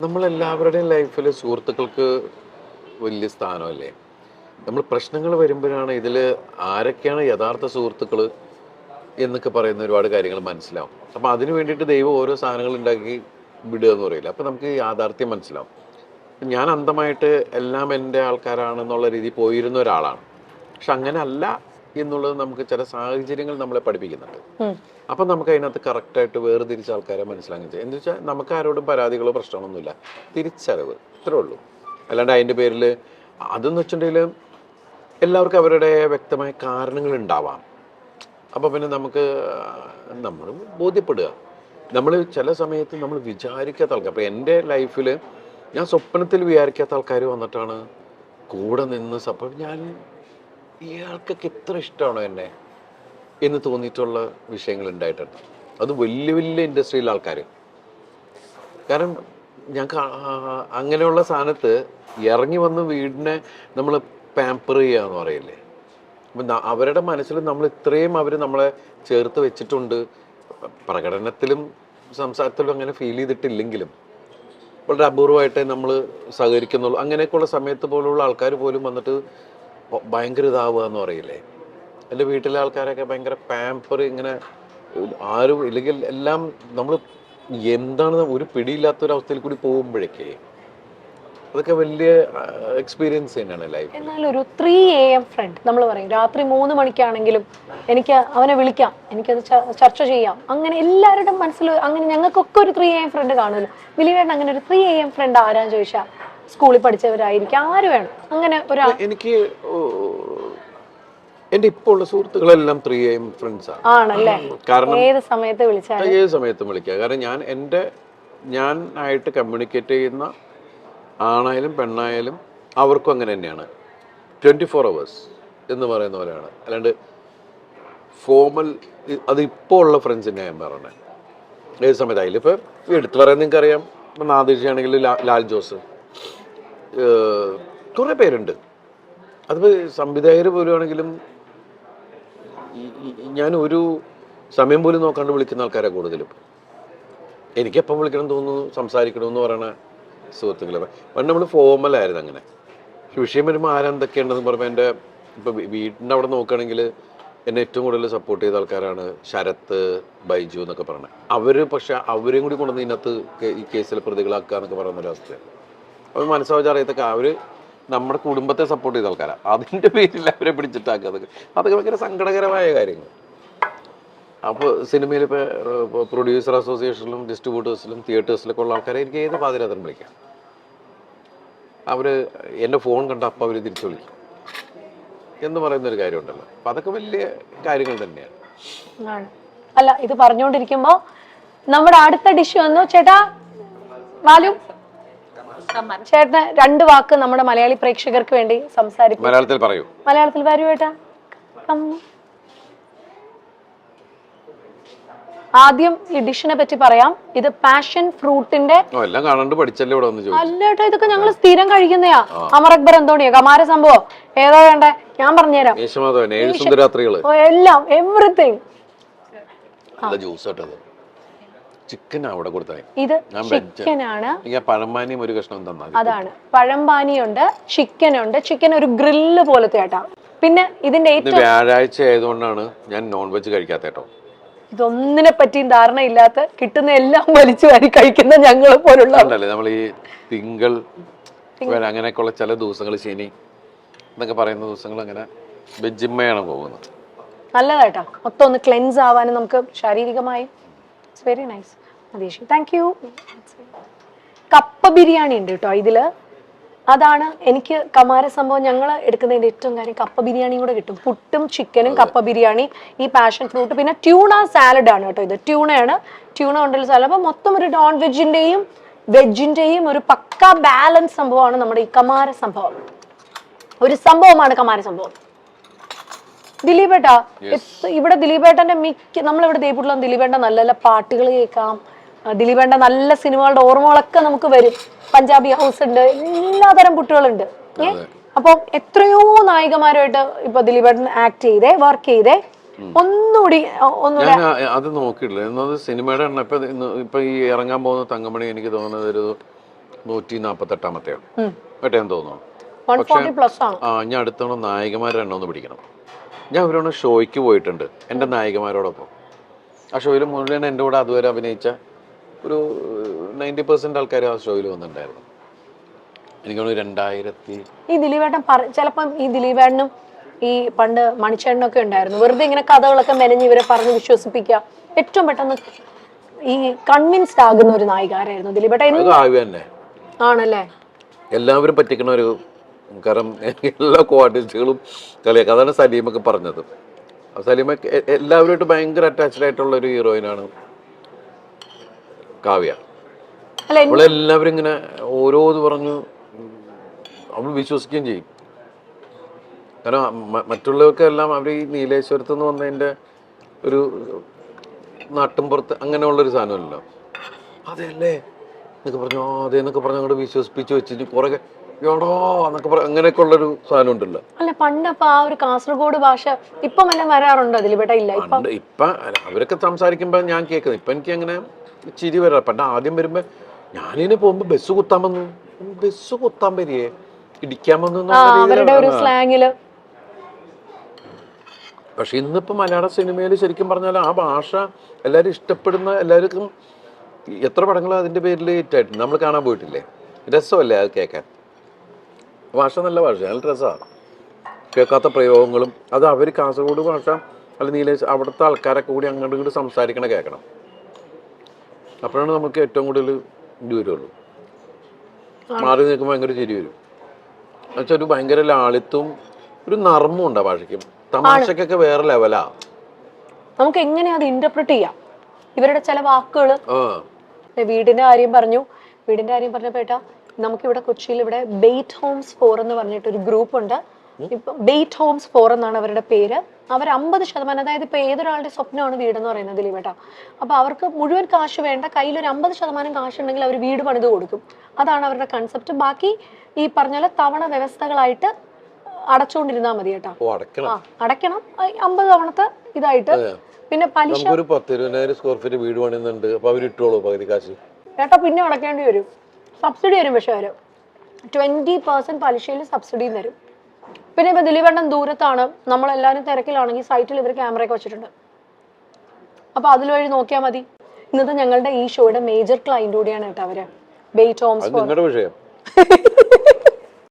നമ്മളെല്ലാവരുടെയും ലൈഫിൽ സുഹൃത്തുക്കൾക്ക് വലിയ സ്ഥാനമല്ലേ? നമ്മൾ പ്രശ്നങ്ങൾ വരുമ്പോഴാണ് ഇതിൽ ആരൊക്കെയാണ് യഥാർത്ഥ സുഹൃത്തുക്കൾ എന്നൊക്കെ പറയുന്ന ഒരുപാട് കാര്യങ്ങൾ മനസ്സിലാവും. അപ്പോൾ അതിന് വേണ്ടിയിട്ട് ദൈവം ഓരോ സാധനങ്ങൾ ഉണ്ടാക്കി വിടുക എന്ന് പറയില്ല. അപ്പോൾ നമുക്ക് യാഥാർത്ഥ്യം മനസ്സിലാവും. ഞാൻ അന്ധമായിട്ട് എല്ലാം എൻ്റെ ആൾക്കാരാണെന്നുള്ള രീതിയിൽ പോയിരുന്ന ഒരാളാണ്. പക്ഷെ അങ്ങനെ അല്ല എന്നുള്ളത് നമുക്ക് ചില സാഹചര്യങ്ങൾ നമ്മളെ പഠിപ്പിക്കുന്നുണ്ട്. അപ്പം നമുക്ക് അതിനകത്ത് കറക്റ്റായിട്ട് വേർതിരിച്ച ആൾക്കാരെ മനസ്സിലാക്കി ചെയ്യാം. എന്ന് വെച്ചാൽ നമുക്ക് ആരോടും പരാതികളോ പ്രശ്നങ്ങളൊന്നുമില്ല. തിരിച്ചറിവ് ഇത്രേ ഉള്ളൂ. അല്ലാണ്ട് അതിൻ്റെ പേരിൽ അതെന്ന് വെച്ചിട്ടുണ്ടെങ്കിൽ എല്ലാവർക്കും അവരുടെ വ്യക്തമായ കാരണങ്ങൾ ഉണ്ടാവാം. അപ്പോൾ പിന്നെ നമുക്ക് നമ്മൾ ബോധ്യപ്പെടുക. നമ്മൾ ചില സമയത്ത് നമ്മൾ വിചാരിക്കാത്ത ആൾക്കാർ, അപ്പോൾ എൻ്റെ ലൈഫിൽ ഞാൻ സ്വപ്നത്തിൽ വിചാരിക്കാത്ത ആൾക്കാർ വന്നിട്ടാണ് കൂടെ നിന്ന് സപ്പോർട്ട്. ഞാൻ ഇയാൾക്കൊക്കെ എത്ര ഇഷ്ടമാണോ എന്നെ എന്ന് തോന്നിയിട്ടുള്ള വിഷയങ്ങൾ ഉണ്ടായിട്ടുണ്ട്. അത് വലിയ വലിയ ഇൻഡസ്ട്രിയിലെ ആൾക്കാർ. കാരണം ഞങ്ങൾക്ക് അങ്ങനെയുള്ള സ്ഥാനത്ത് ഇറങ്ങി വന്ന് വീടിനെ നമ്മൾ പാമ്പർ ചെയ്യുക എന്ന് പറയില്ലേ. അപ്പം അവരുടെ മനസ്സിൽ നമ്മൾ ഇത്രയും അവർ നമ്മളെ ചേർത്ത് വെച്ചിട്ടുണ്ട്. പ്രകടനത്തിലും സംസാരത്തിലും അങ്ങനെ ഫീൽ ചെയ്തിട്ടില്ലെങ്കിലും വളരെ അപൂർവമായിട്ടേ നമ്മൾ സഹകരിക്കുന്നുള്ളൂ. അങ്ങനെയൊക്കെയുള്ള സമയത്ത് പോലുള്ള ആൾക്കാർ പോലും വന്നിട്ട് ഭയങ്കര ഇതാവുക എന്ന് പറയില്ലേ. എൻ്റെ വീട്ടിലെ ആൾക്കാരൊക്കെ ഭയങ്കര പാമ്പർ, ഇങ്ങനെ ആരും ഇല്ലെങ്കിൽ എല്ലാം നമ്മൾ എന്താണ് ഒരു പിടിയില്ലാത്തൊരവസ്ഥയിൽ കൂടി പോകുമ്പോഴേക്കേ അതൊക്കെ വലിയ എക്സ്പീരിയൻസ് തന്നെയാണ് ലൈഫ്. എന്നാൽ ഒരു 3 AM ഫ്രണ്ട് നമ്മൾ പറയും, രാത്രി 3 മണിക്കാണെങ്കിലും എനിക്ക് അവനെ വിളിക്കാം, എനിക്കത് ചർച്ച ചെയ്യാം. അങ്ങനെ എല്ലാവരുടെ മനസ്സിൽ അങ്ങനെ ഞങ്ങൾക്കൊക്കെ ഒരു 3 AM ഫ്രണ്ട് കാണുമല്ലോ. ദിലീപേട്ടൻ അങ്ങനെ ഒരു 3 AM ഫ്രണ്ട് ആരാന്ന് ചോദിച്ചാൽ സ്കൂളിൽ പഠിച്ചവരായിരിക്കും, ആര് വേണം അങ്ങനെ ഒരാൾ? എനിക്ക് എൻ്റെ ഇപ്പോൾ ഉള്ള സുഹൃത്തുക്കളെല്ലാം 3 AM ഫ്രണ്ട്സാണ്. ആണല്ലേ? കാരണം ഏത് സമയത്ത് വിളിച്ചാലും ഏത് സമയത്തും വിളിക്കുക. കാരണം ഞാൻ ആയിട്ട് കമ്മ്യൂണിക്കേറ്റ് ചെയ്യുന്ന ആണായാലും പെണ്ണായാലും അവർക്കും അങ്ങനെ തന്നെയാണ്. 24 hours എന്ന് പറയുന്ന പോലെയാണ്. അല്ലാണ്ട് ഫോമൽ അത് ഇപ്പോൾ ഉള്ള ഫ്രണ്ട്സിൻ്റെ ഞാൻ പറഞ്ഞത്. ഏത് സമയത്ത് അതിലിപ്പോൾ എടുത്തു പറയാൻ നിങ്ങൾക്കറിയാം. ഇപ്പം നാദിർഷയാണെങ്കിൽ ലാൽ ജോസ്, കുറേ പേരുണ്ട്. അതിപ്പോൾ സംവിധായകർ പോലും ആണെങ്കിലും ഞാൻ ഒരു സമയം പോലും നോക്കാണ്ട് വിളിക്കുന്ന ആൾക്കാരെ കൂടുതലും. എനിക്കെപ്പം വിളിക്കണം തോന്നുന്നു, സംസാരിക്കണമെന്ന് പറയണ സുഹൃത്തുക്കളെ. പണ്ട് നമ്മൾ ഫോമലായിരുന്നു. അങ്ങനെ വിഷയം വരുമ്പോൾ ആരെന്തൊക്കെയുണ്ടെന്ന് പറയുമ്പോൾ എൻ്റെ ഇപ്പോൾ വീട്ടിൻ്റെ അവിടെ നോക്കുകയാണെങ്കിൽ എന്നെ ഏറ്റവും കൂടുതൽ സപ്പോർട്ട് ചെയ്ത ആൾക്കാരാണ് ശരത്ത്, ബൈജു എന്നൊക്കെ പറഞ്ഞത്. പക്ഷെ അവരെയും കൂടി കൊണ്ടുവന്ന് ഇതിനകത്ത് ഈ കേസിൽ പ്രതികളാക്കുക എന്നൊക്കെ പറയുന്ന ഒരവസ്ഥയാണ്. അവർ മനസ്സാവച്ച് അറിയത്തൊക്കെ അവർ നമ്മുടെ കുടുംബത്തെ സപ്പോർട്ട് ചെയ്ത ആൾക്കാരാണ്. അതിൻ്റെ പേരിൽ അവരെ പിടിച്ചിട്ടാക്കുക, അതൊക്കെ ഭയങ്കര സങ്കടകരമായ കാര്യങ്ങൾ. അപ്പോൾ സിനിമയിൽ ഇപ്പോൾ പ്രൊഡ്യൂസർ അസോസിയേഷനിലും ഡിസ്ട്രിബ്യൂട്ടേഴ്സിലും തിയേറ്റേഴ്സിലൊക്കെ ഉള്ള ആൾക്കാരെ എനിക്ക് ഏത് പാതിരാത്രം വിളിക്കാം. അവർ എൻ്റെ ഫോൺ കണ്ട അപ്പം അവർ തിരിച്ചു വിളിക്കും എന്ന് പറയുന്നൊരു കാര്യമുണ്ടല്ലോ. അപ്പം അതൊക്കെ വലിയ കാര്യങ്ങൾ തന്നെയാണ്. അല്ല, ഇത് പറഞ്ഞുകൊണ്ടിരിക്കുമ്പോൾ നമ്മുടെ അടുത്ത ഡിഷ് വന്നു. ചേട്ടാ വാലു, ചേട്ടന് 2 വാക്ക് നമ്മുടെ മലയാളി പ്രേക്ഷകർക്ക് വേണ്ടി സംസാരിക്കും. മലയാളത്തിൽ പറയൂ. മലയാളത്തിൽ വരൂ ചേട്ടാ. ആദ്യം ഈ ഡിഷിനെ പറ്റി പറയാം. ഇത് പാഷൻ ഫ്രൂട്ടിന്റെ അല്ലേട്ടാ, ഇതൊക്കെ ഞങ്ങൾ സ്ഥിരം കഴിക്കുന്നയാ. അമർ അക്ബർ എന്തോണിയോ കമാര സംഭവം ഏതാ വേണ്ടേ ഞാൻ പറഞ്ഞുതരാം. എല്ലാം എവറിത്തിങ്. ഇത് ചിക്കനാണ്. അതാണ് പഴംപാനിയുണ്ട്, ചിക്കനുണ്ട്. ചിക്കൻ ഒരു ഗ്രില്ല് പോലത്തെ ആട്ടാ. പിന്നെ ഇതിന്റെ ഏറ്റവും വ്യാഴാഴ്ച ആയതുകൊണ്ടാണ് ഞാൻ നോൺ വെജ് കഴിക്കാത്ത കേട്ടോ. ഇതൊന്നിനെ പറ്റിയും ധാരണയില്ലാത്ത കിട്ടുന്ന എല്ലാം വലിച്ചു വാരി കഴിക്കുന്ന ഞങ്ങളെ പോലുള്ള നമ്മൾ ഈ തിങ്കൾ അങ്ങനെയൊക്കെയുള്ള ചില ദിവസങ്ങൾ, ശനി എന്നൊക്കെ പറയുന്ന ദിവസങ്ങൾ അങ്ങനെ വെജിമ്മയാണ് പോകുന്നത്. നല്ലതായിട്ടാ. മൊത്തം ഒന്ന് ക്ലെൻസ് ആവാനും നമുക്ക് ശാരീരികമായി. It's very nice. Matheesh, thank you. കപ്പ ബിരിയാണി ഉണ്ട് കേട്ടോ ഇതില്. അതാണ് എനിക്ക് കമാര സംഭവം ഞങ്ങൾ എടുക്കുന്നതിന്റെ ഏറ്റവും കാര്യം. കപ്പ ബിരിയാണിയും കൂടെ കിട്ടും. പുട്ടും ചിക്കനും കപ്പ ബിരിയാണി, ഈ പാഷൻ ഫ്രൂട്ട്, പിന്നെ ട്യൂണ സാലഡ് ആണ് കേട്ടോ. ഇത് ട്യൂണയാണ്. ട്യൂണ കൊണ്ടുള്ള സാലഡ്. അപ്പൊ മൊത്തം ഒരു നോൺ വെജിന്റെയും വെജിന്റെയും ഒരു പക്ക ബാലൻസ് സംഭവമാണ് നമ്മുടെ ഈ കമാര സംഭവം. ഒരു സംഭവമാണ് കമാര സംഭവം. ദിലീപേട്ടാ, ഇവിടെ ദിലീപേട്ടന്റെ നമ്മളിവിടെ ദേവൂട്ടിലുള്ള ദിലീപേട്ടന്റെ നല്ല നല്ല പാട്ടുകൾ കേൾക്കാം. ദിലീപേട്ടന്റെ നല്ല സിനിമകളുടെ ഓർമ്മകളൊക്കെ നമുക്ക് വരും. പഞ്ചാബി ഹൗസ് ഉണ്ട്, എല്ലാതരം പുട്ടുകളുണ്ട്. അപ്പൊ എത്രയോ നായികമാരുമായിട്ട് ഇപ്പൊ ദിലീപേട്ടൻ ആക്ട് ചെയ്തേ, വർക്ക് ചെയ്തേ. ഒന്നുകൂടി അത് നോക്കിയിട്ടില്ല. സിനിമയുടെ ഇപ്പൊ ഈ ഇറങ്ങാൻ പോകുന്ന തങ്കമണി എനിക്ക് തോന്നുന്നത് ഒരു 148 കേട്ടേന്ന് തോന്നുന്നു. 140+ ആണ്. ഞാൻ അടുത്തവണ നായികമാരുടെ എണ്ണം ഒന്ന് പിടിക്കണം. ഞാൻ ഒരു ഷോയ്ക്ക് പോയിട്ടുണ്ട് എൻ്റെ നായികമാരോടൊപ്പം. ആ ഷോയിൽ മുഴുവൻ എൻ്റെ കൂടെ അതുവരെ അഭിനയിച്ച ഒരു 90% ആൾക്കാർ ആ ഷോയിൽ വന്നിട്ടുണ്ടായിരുന്നു. എനിക്ക് തോന്നുന്നു 2000. ഈ ദിലീപേട്ടൻ ചിലപ്പം ഈ ദിലീപേട്ടനും ഈ പണ്ട് മണിച്ചേട്ടനൊക്കെ ഉണ്ടായിരുന്നു, വെറുതെ ഇങ്ങനെ കഥകളൊക്കെ മെനഞ്ഞ് ഇവരെ പറഞ്ഞ് വിശ്വസിപ്പിക്കുക. ഏറ്റവും പെട്ടെന്ന് ഈ കൺവിൻസ്ഡ് ആകുന്ന ഒരു നായികാരായിരുന്നു ദിലീപേട്ടൻ. തന്നെ ആണല്ലേ? എല്ലാവരും പറ്റിക്കണ ഒരു, കാരണം എല്ലാ കോർട്ടിസ്റ്റുകളും കളിയാക്കുക. അതാണ് സലീമൊക്കെ പറഞ്ഞത്. സലീമ എല്ലാവരുമായിട്ട് ഭയങ്കര അറ്റാച്ച്ഡ് ആയിട്ടുള്ള ഒരു ഹീറോയിനാണ് കാവ്യ. അവളെല്ലാവരും ഇങ്ങനെ ഓരോന്ന് പറഞ്ഞു അവൾ വിശ്വസിക്കുകയും ചെയ്യും. കാരണം മറ്റുള്ളവർക്കെല്ലാം അവർ ഈ നീലേശ്വരത്ത് നിന്ന് വന്നതിൻ്റെ ഒരു നാട്ടിൻപുറത്ത് അങ്ങനെയുള്ളൊരു സാധനമല്ലല്ലോ. അതെയല്ലേ എന്നൊക്കെ പറഞ്ഞു, അതേന്നൊക്കെ പറഞ്ഞ് അങ്ങോട്ട് വിശ്വസിപ്പിച്ച് വെച്ചിട്ട് കുറെ എടോ എന്നൊക്കെ പറഞ്ഞ അങ്ങനെയൊക്കെ ഉള്ളൊരു സാധനം ഉണ്ടല്ലോ. അല്ല പണ്ടപ്പോ ആ ഒരു കാസർഗോഡ് ഭാഷ ഇപ്പം എല്ലാം വരാറുണ്ടോ ദിലീപേട്ട? ഇല്ല, ഇപ്പൊ അവരൊക്കെ സംസാരിക്കുമ്പോ ഞാൻ കേൾക്കുന്നത്. ഇപ്പൊ എനിക്ക് അങ്ങനെ ചിരി വരാ. പണ്ട് ആദ്യം വരുമ്പോ ഞാനിങ്ങനെ പോകുമ്പോ ബസ് കുത്താൻ വന്നു, ബസ് കുത്താൻ വരികയെ ഇടിക്കാൻ വന്നു. പക്ഷെ ഇന്നിപ്പോ മലയാള സിനിമയിൽ ശരിക്കും പറഞ്ഞാൽ ആ ഭാഷ എല്ലാവരും ഇഷ്ടപ്പെടുന്ന, എല്ലാവർക്കും എത്ര പടങ്ങളും അതിന്റെ പേരിൽ ഹിറ്റായിട്ട് നമ്മൾ കാണാൻ പോയിട്ടില്ലേ? രസമല്ലേ അത് കേൾക്കാൻ? ഭാഷ നല്ല ഭാഷ, നല്ല രസമാണ്. കേൾക്കാത്ത പ്രയോഗങ്ങളും അത് അവർ കാസർഗോഡ് ഭാഷ അല്ല അവിടുത്തെ ആൾക്കാരൊക്കെ കൂടി അങ്ങോട്ടും ഇങ്ങോട്ട് സംസാരിക്കണ കേൾക്കണം. അപ്പോഴാണ് നമുക്ക് ഏറ്റവും കൂടുതൽ ഇത് വരുള്ളൂ. മാറി നിൽക്കുമ്പോൾ ഭയങ്കര ചിരി വരും. എന്നുവെച്ചാൽ ഒരു ഭയങ്കര ലാളിത്വം, ഒരു നർമ്മം ഉണ്ട് ആ ഭാഷയ്ക്ക്. തമാശക്കൊക്കെ വേറെ ലെവലാ. നമുക്ക് എങ്ങനെ അത് ഇന്റർപ്രറ്റ് ചെയ്യാം? ഇവരുടെ ചില വാക്കുകൾ. വീടിന്റെ കാര്യം പറഞ്ഞപ്പോട്ടാ, നമുക്കിവിടെ കൊച്ചിയിൽ ഇവിടെ ബെയ്റ്റ് ഹോംസ് 4 എന്ന് പറഞ്ഞിട്ട് ഒരു ഗ്രൂപ്പ് ഉണ്ട്. ഇപ്പൊ ബെയ്റ്റ് ഹോംസ് 4 എന്നാണ് അവരുടെ പേര്. അവർ 50%, അതായത് ഇപ്പൊ ഏതൊരാളുടെ സ്വപ്നമാണ് വീടെന്ന് പറയുന്നത് ദിലീപേട്ട. അപ്പൊ അവർക്ക് മുഴുവൻ കാശ് വേണ്ട, കയ്യിൽ ഒരു 50% കാശ് ഉണ്ടെങ്കിൽ അവർ വീട് പണിത് കൊടുക്കും. അതാണ് അവരുടെ കൺസെപ്റ്റ്. ബാക്കി ഈ പറഞ്ഞ തവണ വ്യവസ്ഥകളായിട്ട് അടച്ചുകൊണ്ടിരുന്നാൽ മതി കേട്ടോ. അടയ്ക്കണം 50 തവണത്തെ ഇതായിട്ട്. പിന്നെ പലിശ 10,000 സ്ക്വയർ ഫീറ്റ് വീട് പണിയുന്നുണ്ട്, അപ്പൊ അവർ ഇട്ടോളൂ പകുതി കാശ് കേട്ടോ. പിന്നെ അടയ്ക്കേണ്ടി വരും, സബ്സിഡി വരും. പക്ഷെ അവര് 20% പലിശയിൽ സബ്സിഡിയും തരും. പിന്നെ ഇപ്പൊ ദിലീപേട്ടൻ ദൂരത്താണ്, നമ്മളെല്ലാവരും തിരക്കിലാണെങ്കിൽ സൈറ്റിൽ ഇവർ ക്യാമറയൊക്കെ വെച്ചിട്ടുണ്ട്. അപ്പൊ അതിൽ വഴി നോക്കിയാൽ മതി. ഇന്നത്തെ ഞങ്ങളുടെ ഈ ഷോയുടെ മേജർ ക്ലയന്റ് കൂടിയാണ് കേട്ടോ അവര്, ബെയ്റ്റ് ഹോംസ്.